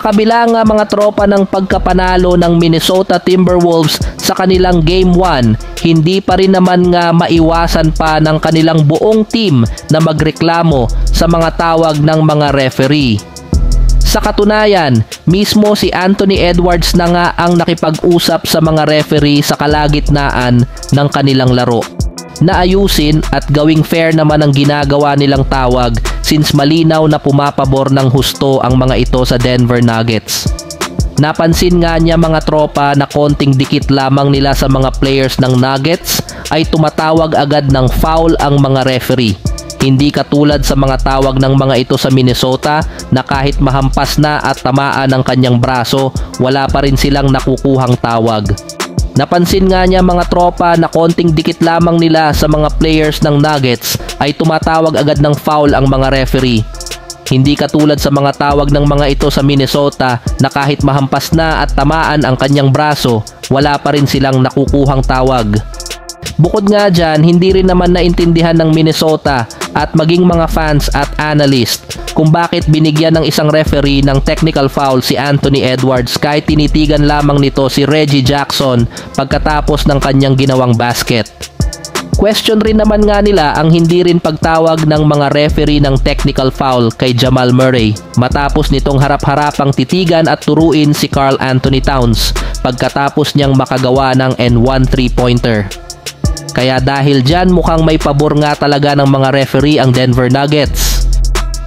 Sa kabila nga mga tropa ng pagkapanalo ng Minnesota Timberwolves sa kanilang Game 1, hindi pa rin naman nga maiwasan pa ng kanilang buong team na magreklamo sa mga tawag ng mga referee. Sa katunayan, mismo si Anthony Edwards na nga ang nakipag-usap sa mga referee sa kalagitnaan ng kanilang laro na ayusin at gawing fair naman ang ginagawa nilang tawag since malinaw na pumapabor ng husto ang mga ito sa Denver Nuggets. Napansin nga niya mga tropa na konting dikit lamang nila sa mga players ng Nuggets ay tumatawag agad ng foul ang mga referee. Hindi katulad sa mga tawag ng mga ito sa Minnesota na kahit mahampas na at tamaan ang kanyang braso, wala pa rin silang nakukuhang tawag. Napansin nga niya mga tropa na konting dikit lamang nila sa mga players ng Nuggets ay tumatawag agad ng foul ang mga referee. Hindi katulad sa mga tawag ng mga ito sa Minnesota na kahit mahampas na at tamaan ang kanyang braso, wala pa rin silang nakukuhang tawag. Bukod nga dyan, hindi rin naman naintindihan ng Minnesota at maging mga fans at analyst kung bakit binigyan ng isang referee ng technical foul si Anthony Edwards kahit tinitigan lamang nito si Reggie Jackson pagkatapos ng kanyang ginawang basket. Question rin naman nga nila ang hindi rin pagtawag ng mga referee ng technical foul kay Jamal Murray matapos nitong harap-harapang titigan at turuin si Karl Anthony Towns pagkatapos niyang makagawa ng N1 3-pointer. Kaya dahil dyan mukhang may pabor nga talaga ng mga referee ang Denver Nuggets.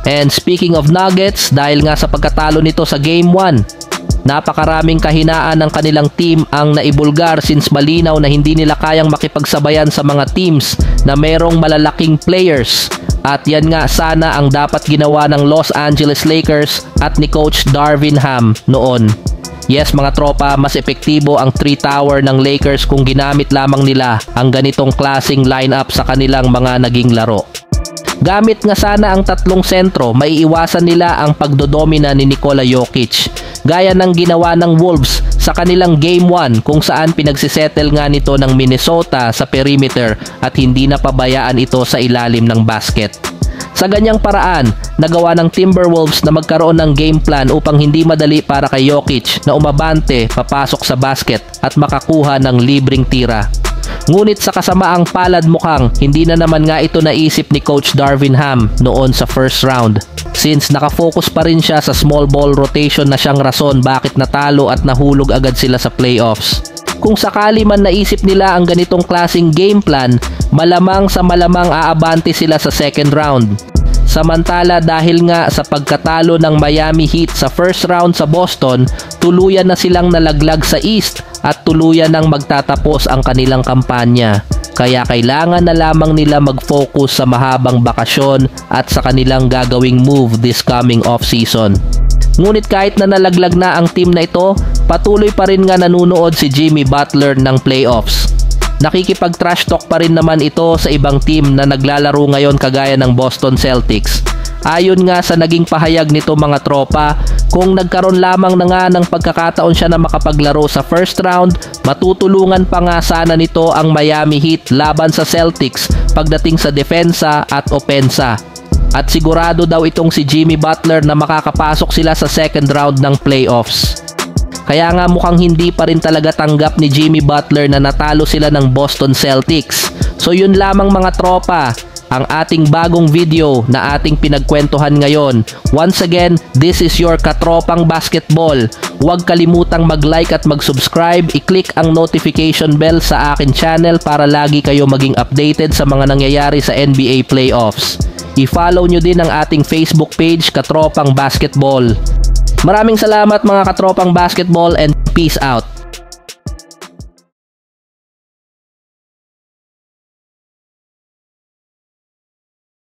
And speaking of Nuggets, dahil nga sa pagkatalo nito sa Game 1, napakaraming kahinaan ng kanilang team ang naibulgar since malinaw na hindi nila kayang makipagsabayan sa mga teams na merong malalaking players. At yan nga sana ang dapat ginawa ng Los Angeles Lakers at ni Coach Darvin Ham noon. Yes mga tropa, mas epektibo ang 3-tower ng Lakers kung ginamit lamang nila ang ganitong klaseng lineup sa kanilang mga naging laro. Gamit nga sana ang tatlong sentro, maiiwasan nila ang pagdodomina ni Nikola Jokic. Gaya ng ginawa ng Wolves sa kanilang Game 1 kung saan pinagsisettle nga nito ng Minnesota sa perimeter at hindi napabayaan ito sa ilalim ng basket. Sa ganyang paraan, nagawa ng Timberwolves na magkaroon ng game plan upang hindi madali para kay Jokic na umabante, papasok sa basket at makakuha ng libreng tira. Ngunit sa kasamaang palad mukhang hindi na naman nga ito naisip ni Coach Darvin Ham noon sa first round. Since nakafocus pa rin siya sa small ball rotation na siyang rason bakit natalo at nahulog agad sila sa playoffs. Kung sakali man naisip nila ang ganitong klaseng game plan, malamang sa malamang aabante sila sa second round. Samantala dahil nga sa pagkatalo ng Miami Heat sa first round sa Boston, tuluyan na silang nalaglag sa East at tuluyan nang magtatapos ang kanilang kampanya. Kaya kailangan na lamang nila mag-focus sa mahabang bakasyon at sa kanilang gagawing move this coming off-season. Ngunit kahit na nalaglag na ang team na ito, patuloy pa rin nga nanunood si Jimmy Butler ng playoffs. Nakikipag-trash talk pa rin naman ito sa ibang team na naglalaro ngayon kagaya ng Boston Celtics. Ayon nga sa naging pahayag nito mga tropa, kung nagkaroon lamang na nga ng pagkakataon siya na makapaglaro sa first round, matutulungan pa nga sana nito ang Miami Heat laban sa Celtics pagdating sa depensa at opensa. At sigurado daw itong si Jimmy Butler na makakapasok sila sa second round ng playoffs. Kaya nga mukhang hindi pa rin talaga tanggap ni Jimmy Butler na natalo sila ng Boston Celtics. So yun lamang mga tropa, ang ating bagong video na ating pinagkwentuhan ngayon. Once again, this is your Katropang Basketball. Huwag kalimutang mag-like at mag-subscribe. I-click ang notification bell sa akin channel para lagi kayo maging updated sa mga nangyayari sa NBA playoffs. I-follow nyo din ang ating Facebook page, Katropang Basketball. Maraming salamat mga Katropang Basketball and peace out.